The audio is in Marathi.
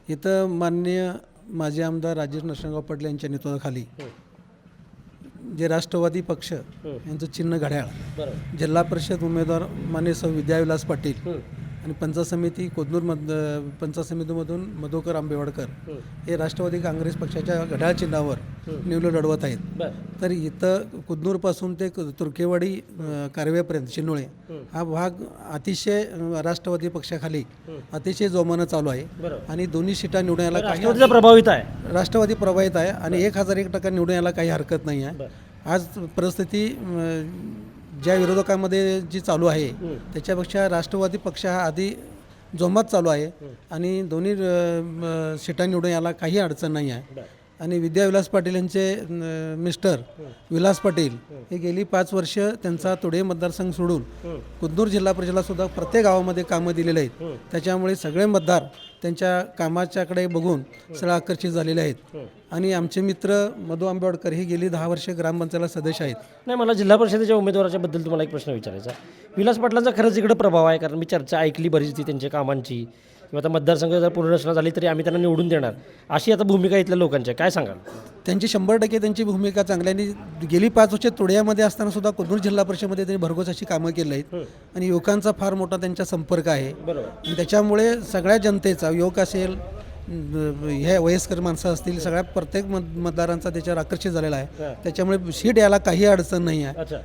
इथं माननीय माजी आमदार राजेश नरसिंहराव पाटील यांच्या नेतृत्वाखाली जे राष्ट्रवादी पक्ष यांचं चिन्ह घड्याळ, बरोबर, जिल्हा परिषद उमेदवार माननीय सौ विद्याविलास पाटील आणि पंचायत समिती कोदनूर पंचायत समितीमधून मधुकर आंबेवाडकर हे राष्ट्रवादी काँग्रेस पक्षाच्या घड्याळ चिन्हावर निवडणूक लढवत आहेत. बरं, तर इथं कुदनूरपासून ते तुर्केवाडी कारवेपर्यंत चिन्होळे हा भाग अतिशय राष्ट्रवादी पक्षाखाली अतिशय जोमानं चालू आहे बरोबर. आणि दोन्ही सीटा निवडून यायला काही राष्ट्रवादीचा प्रभावित आहे. राष्ट्रवादी प्रभावित आहे आणि 1001% निवडून यायला काही हरकत नाही आहे. बरं, आज परिस्थिती ज्या विरोधकांमध्ये जी चालू आहे त्याच्यापेक्षा राष्ट्रवादी पक्ष हा आधी जोमात चालू आहे आणि दोन्ही सीटा निवडून यायला काही अडचण नाही आहे. बरं, आणि विद्याविलास पाटील यांचे मिस्टर विलास पाटील हे गेली 5 वर्ष त्यांचा तोडे मतदारसंघ सोडून कुदनूर जिल्हा परिषदेला सुद्धा प्रत्येक गावामध्ये कामं दिलेले आहेत. त्याच्यामुळे सगळे मतदार त्यांच्या कामाच्याकडे बघून सगळे आकर्षित झालेले आहेत. आणि आमचे मित्र मधु आंबेवाडकर हे गेली 10 वर्ष ग्रामपंचायत सदस्य आहेत. नाही, मला जिल्हा परिषदेच्या उमेदवाराच्या बद्दल तुम्हाला एक प्रश्न विचारायचा. विलास पाटलांचा खरंच इकडे प्रभाव आहे, कारण मी चर्चा ऐकली बरीच ती त्यांच्या कामांची, किंवा आता मतदारसंघ जर पुनर्रचना झाली तरी आम्ही त्यांना निवडून देणार, अशी आता भूमिका इथल्या लोकांची. काय सांगाल? त्यांची 100% त्यांची भूमिका चांगली आहे आणि गेली 5 वर्ष तोड्यामध्ये असताना सुद्धा कुदनूर जिल्हा परिषदेमध्ये त्यांनी भरघोस अशी कामं केली आहेत आणि युवकांचा फार मोठा त्यांचा संपर्क आहे. बरोबर, आणि त्याच्यामुळे सगळ्या जनतेचा, युवक असेल, हे वयस्कर माणसं असतील, सगळ्या प्रत्येक मतदारांचा त्याच्यावर आकर्षित झालेला आहे. त्याच्यामुळे सीट यायला काही अडचण नाही आहे. अच्छा.